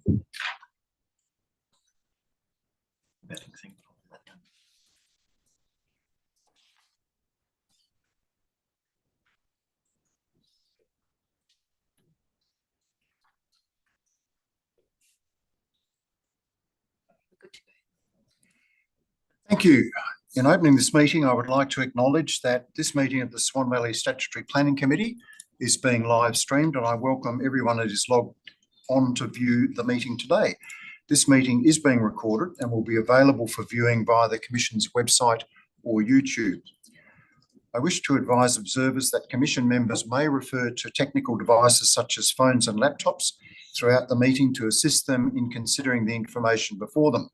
Thank you. In opening this meeting, I would like to acknowledge that this meeting of the Swan Valley Statutory Planning Committee is being live streamed, and I welcome everyone that is logged on to view the meeting today. This meeting is being recorded and will be available for viewing via the Commission's website or YouTube. I wish to advise observers that Commission members may refer to technical devices such as phones and laptops throughout the meeting to assist them in considering the information before them.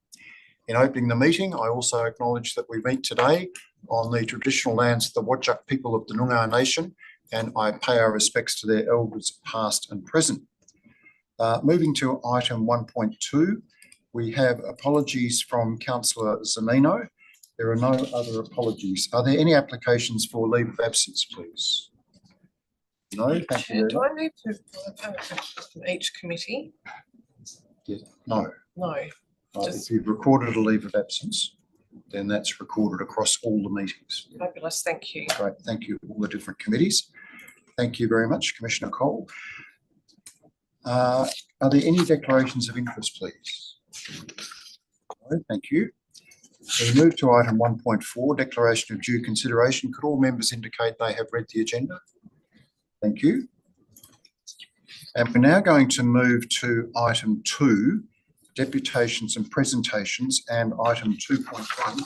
In opening the meeting, I also acknowledge that we meet today on the traditional lands of the Whadjuk people of the Noongar Nation, and I pay our respects to their elders past and present. Moving to item 1.2, we have apologies from Councillor Zanino. There are no other apologies. Are there any applications for leave of absence, please? No, thank you. Do I need to from each committee? Yeah. No. No. If you've recorded a leave of absence, then that's recorded across all the meetings. Fabulous, thank you. Great, thank you, all the different committees. Thank you very much, Commissioner Cole. Are there any declarations of interest, please? No, thank you. We move to item 1.4, declaration of due consideration. Could all members indicate they have read the agenda? Thank you. And we're now going to move to item 2, deputations and presentations, and item 2.1.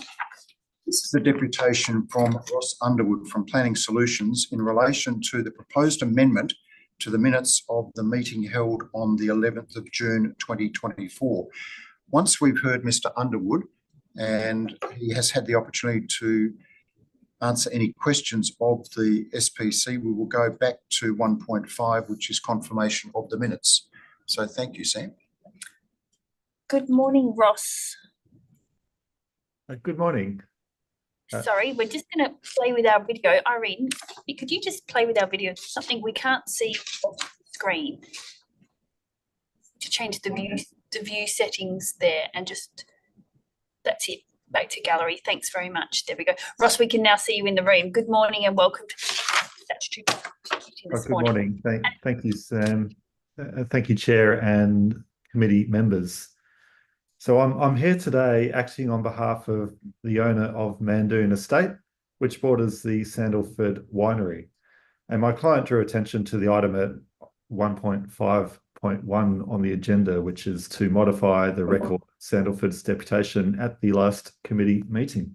This is a deputation from Ross Underwood from Planning Solutions in relation to the proposed amendment to the minutes of the meeting held on the 11th of June 2024. Once we've heard Mr. Underwood and he has had the opportunity to answer any questions of the SPC, we will go back to 1.5, which is confirmation of the minutes. So thank you, Sam. Good morning, Ross. Good morning. Sorry, we're just going to play with our video. Irene, could you just play with our video? Something we can't see off the screen. To change the view settings there, and just that's it. Back to gallery. Thanks very much. There we go. Ross, we can now see you in the room. Good morning and welcome to Statutory meeting this morning. Good morning. Thank you, Sam. Thank you, Chair and committee members. So I'm here today acting on behalf of the owner of Mandoon Estate, which borders the Sandalford Winery. And my client drew attention to the item at 1.5.1 on the agenda, which is to modify the record of Sandalford's deputation at the last committee meeting.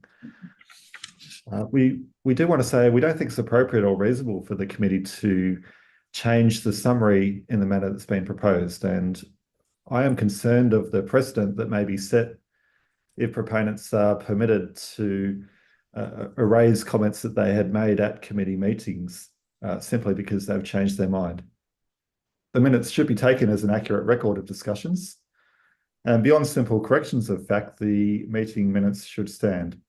We do want to say we don't think it's appropriate or reasonable for the committee to change the summary in the manner that's been proposed, and I am concerned of the precedent that may be set if proponents are permitted to erase comments that they had made at committee meetings simply because they've changed their mind. The minutes should be taken as an accurate record of discussions, and beyond simple corrections of fact, the meeting minutes should stand.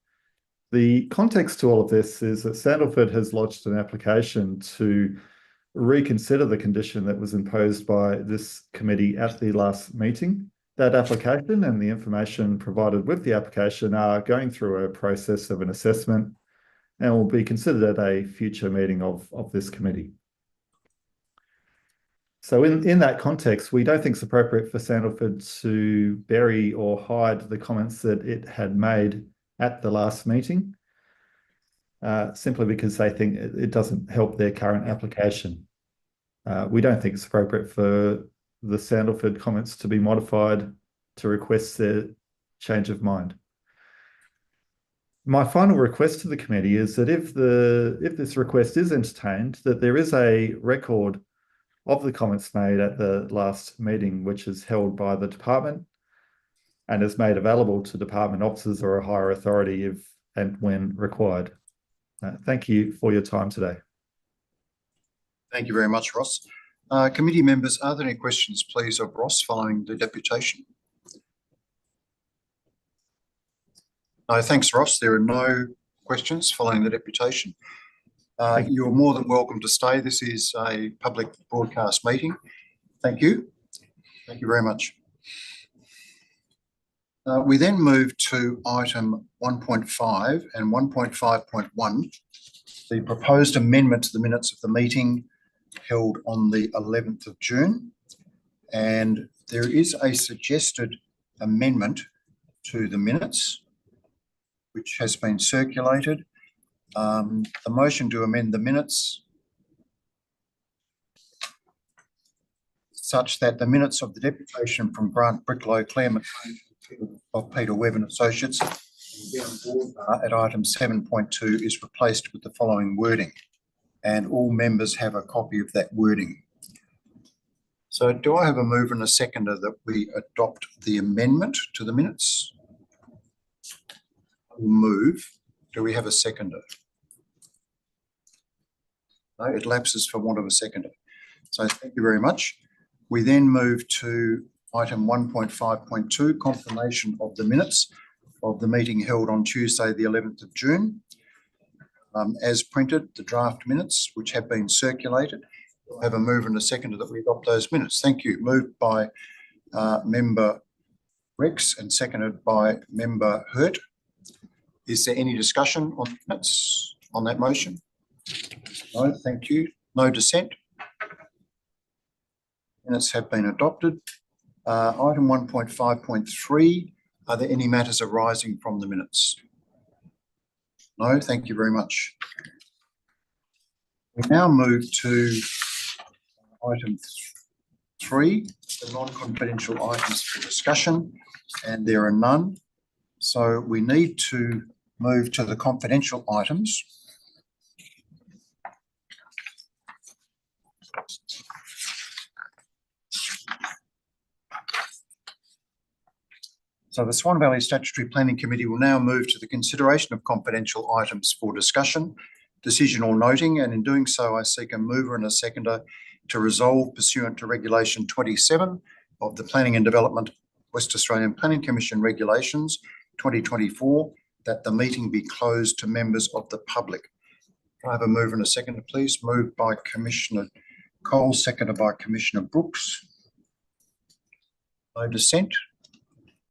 The context to all of this is that Sandalford has lodged an application to reconsider the condition that was imposed by this committee at the last meeting. That application and the information provided with the application are going through a process of an assessment and will be considered at a future meeting of this committee. So in that context, we don't think it's appropriate for Sandalford to bury or hide the comments that it had made at the last meeting, simply because they think it doesn't help their current application. We don't think it's appropriate for the Sandalford comments to be modified to request their change of mind. My final request to the committee is that if this request is entertained, that there is a record of the comments made at the last meeting, which is held by the department and is made available to department officers or a higher authority if and when required. Thank you for your time today. Thank you very much, Ross. Committee members, are there any questions, please, of Ross following the deputation? No, thanks, Ross. There are no questions following the deputation. You're more than welcome to stay. This is a public broadcast meeting. Thank you. Thank you very much. We then move to item 1.5 and 1.5.1, the proposed amendment to the minutes of the meeting held on the 11th of June. And there is a suggested amendment to the minutes, which has been circulated. The motion to amend the minutes such that the minutes of the deputation from Grant Bricklow, Claire McLean of Peter Webb and Associates at item 7.2 is replaced with the following wording, and all members have a copy of that wording. So do I have a mover and a seconder that we adopt the amendment to the minutes? I will move. Do we have a seconder? No, it lapses for want of a seconder. So thank you very much. We then move to item 1.5.2, confirmation of the minutes of the meeting held on Tuesday, the 11th of June. As printed, the draft minutes, which have been circulated. I have a mover and a seconder that we adopt those minutes. Thank you. Moved by member Rex and seconded by member Hurt. Is there any discussion on minutes on that motion? No, thank you. No dissent. Minutes have been adopted. Item 1.5.3, are there any matters arising from the minutes? No, thank you very much. We now move to item 3, the non-confidential items for discussion, and there are none. So we need to move to the confidential items. So the Swan Valley Statutory Planning Committee will now move to the consideration of confidential items for discussion, decision or noting, and in doing so I seek a mover and a seconder to resolve pursuant to Regulation 27 of the Planning and Development West Australian Planning Commission Regulations 2024 that the meeting be closed to members of the public. Can I have a mover and a seconder, please? Moved by Commissioner Cole, seconded by Commissioner Brooks. No dissent.